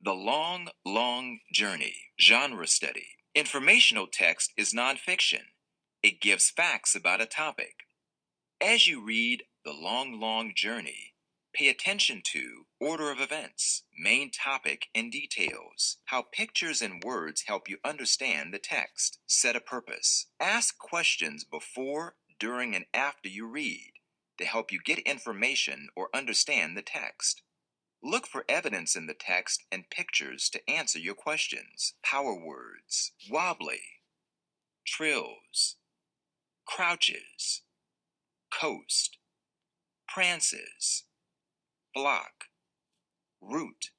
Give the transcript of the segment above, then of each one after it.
The Long, Long Journey, Genre Study. Informational text is nonfiction. It gives facts about a topic. As you read The Long, Long Journey, pay attention to order of events, main topic, and details. How pictures and words help you understand the text. Set a purpose. Ask questions before, during, and after you read to help you get information or understand the text. Look for evidence in the text and pictures to answer your questions. Power words: wobbly, trills, crouches, coast, prances, flock, root,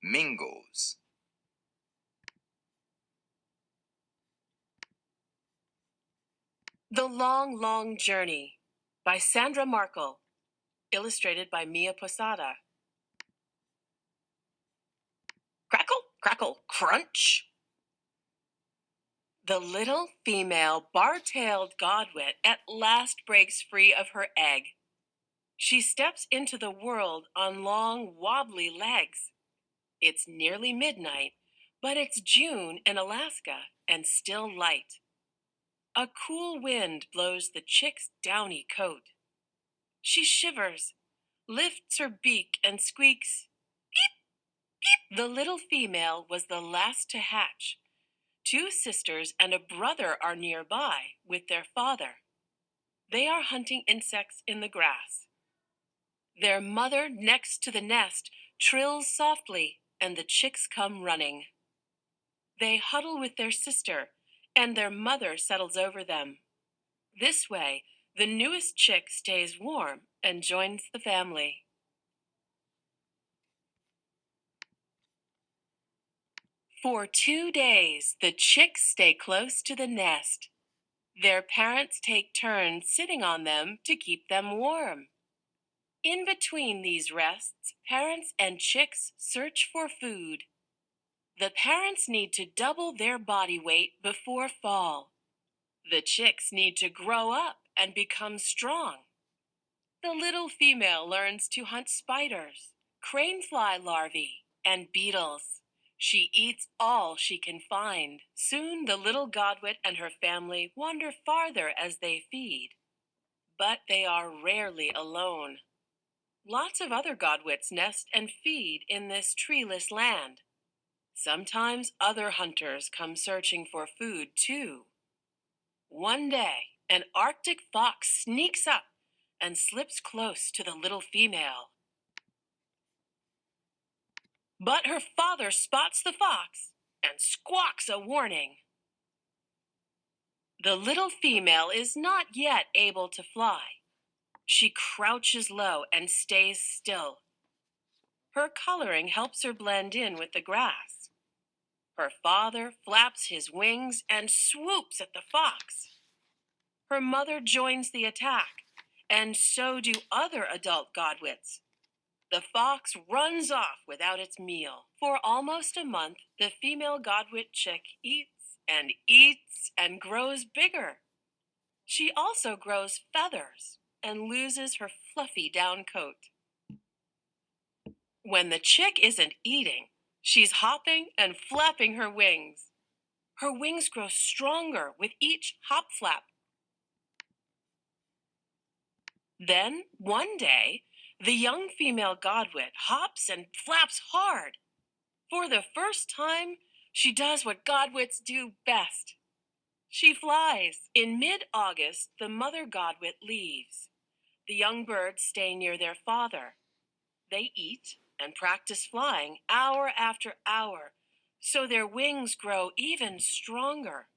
mingles. The Long, Long Journey by Sandra Markle, illustrated by Mia Posada. Crackle, crackle, crunch. The little female bar-tailed godwit at last breaks free of her egg. She steps into the world on long, wobbly legs. It's nearly midnight, but it's June in Alaska and still light. A cool wind blows the chick's downy coat. She shivers, lifts her beak, and squeaks, "Beep, beep." The little female was the last to hatch. Two sisters and a brother are nearby with their father. They are hunting insects in the grass. Their mother next to the nest trills softly, and the chicks come running. They huddle with their sister, and their mother settles over them. This way, the newest chick stays warm and joins the family. For 2 days, the chicks stay close to the nest. Their parents take turns sitting on them to keep them warm. In between these rests, parents and chicks search for food. The parents need to double their body weight before fall. The chicks need to grow up and become strong. The little female learns to hunt spiders, cranefly larvae, and beetles. She eats all she can find. Soon the little godwit and her family wander farther as they feed. But they are rarely alone. Lots of other godwits nest and feed in this treeless land. Sometimes other hunters come searching for food too. One day, an Arctic fox sneaks up and slips close to the little female. But her father spots the fox and squawks a warning. The little female is not yet able to fly. She crouches low and stays still. Her coloring helps her blend in with the grass. Her father flaps his wings and swoops at the fox. Her mother joins the attack, and so do other adult godwits. The fox runs off without its meal. For almost a month, the female godwit chick eats and grows bigger. She also grows feathers and loses her fluffy down coat. When the chick isn't eating, she's hopping and flapping her wings. Her wings grow stronger with each hop flap. Then, one day, the young female godwit hops and flaps hard. For the first time, she does what godwits do best. She flies. In mid-August, the mother godwit leaves. The young birds stay near their father. They eat and practice flying hour after hour, so their wings grow even stronger.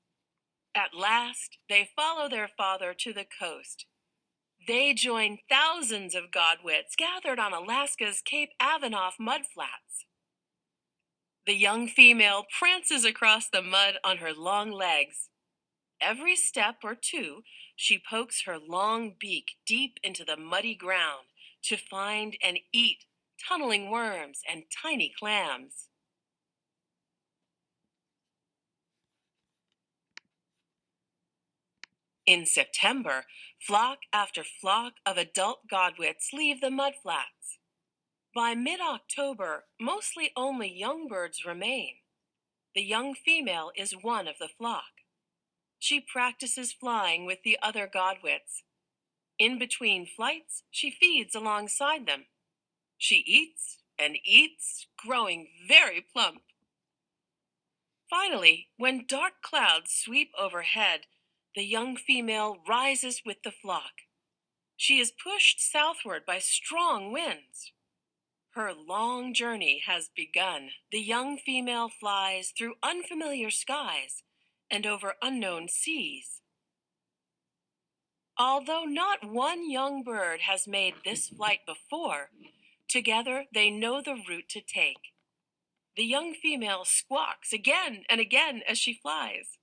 At last, they follow their father to the coast. They join thousands of godwits gathered on Alaska's Cape Avanoff mudflats. The young female prances across the mud on her long legs. Every step or two, she pokes her long beak deep into the muddy ground to find and eat tunneling worms and tiny clams. In September, flock after flock of adult godwits leave the mudflats. By mid-October, mostly only young birds remain. The young female is one of the flock. She practices flying with the other godwits. In between flights, she feeds alongside them. She eats and eats, growing very plump. Finally, when dark clouds sweep overhead, the young female rises with the flock. She is pushed southward by strong winds. Her long journey has begun. The young female flies through unfamiliar skies and over unknown seas. Although not one young bird has made this flight before, together they know the route to take. The young female squawks again and again as she flies.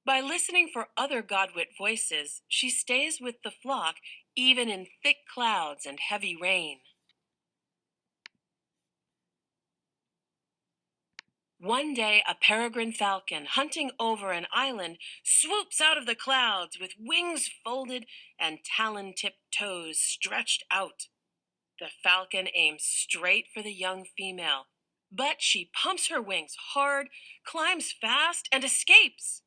By listening for other godwit voices, she stays with the flock even in thick clouds and heavy rain. One day, a peregrine falcon hunting over an island swoops out of the clouds with wings folded and talon-tipped toes stretched out. The falcon aims straight for the young female, but she pumps her wings hard, climbs fast, and escapes.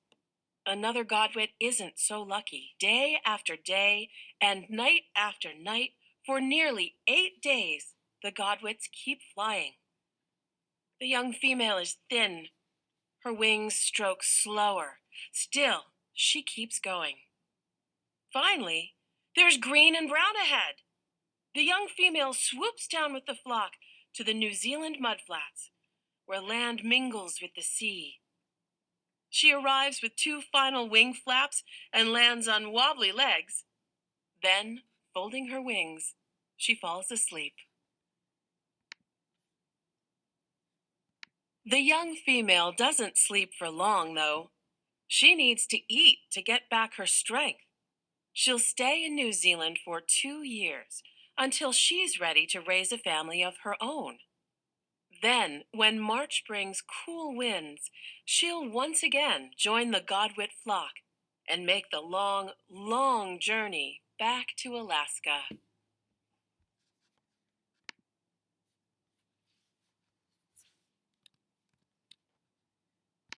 Another godwit isn't so lucky. Day after day and night after night, for nearly 8 days, the godwits keep flying. The young female is thin. Her wings stroke slower. Still, she keeps going. Finally, there's green and brown ahead. The young female swoops down with the flock to the New Zealand mudflats, where land mingles with the sea. She arrives with 2 final wing flaps and lands on wobbly legs. Then, folding her wings, she falls asleep. The young female doesn't sleep for long, though. She needs to eat to get back her strength. She'll stay in New Zealand for 2 years until she's ready to raise a family of her own. Then, when March brings cool winds, she'll once again join the godwit flock and make the long, long journey back to Alaska.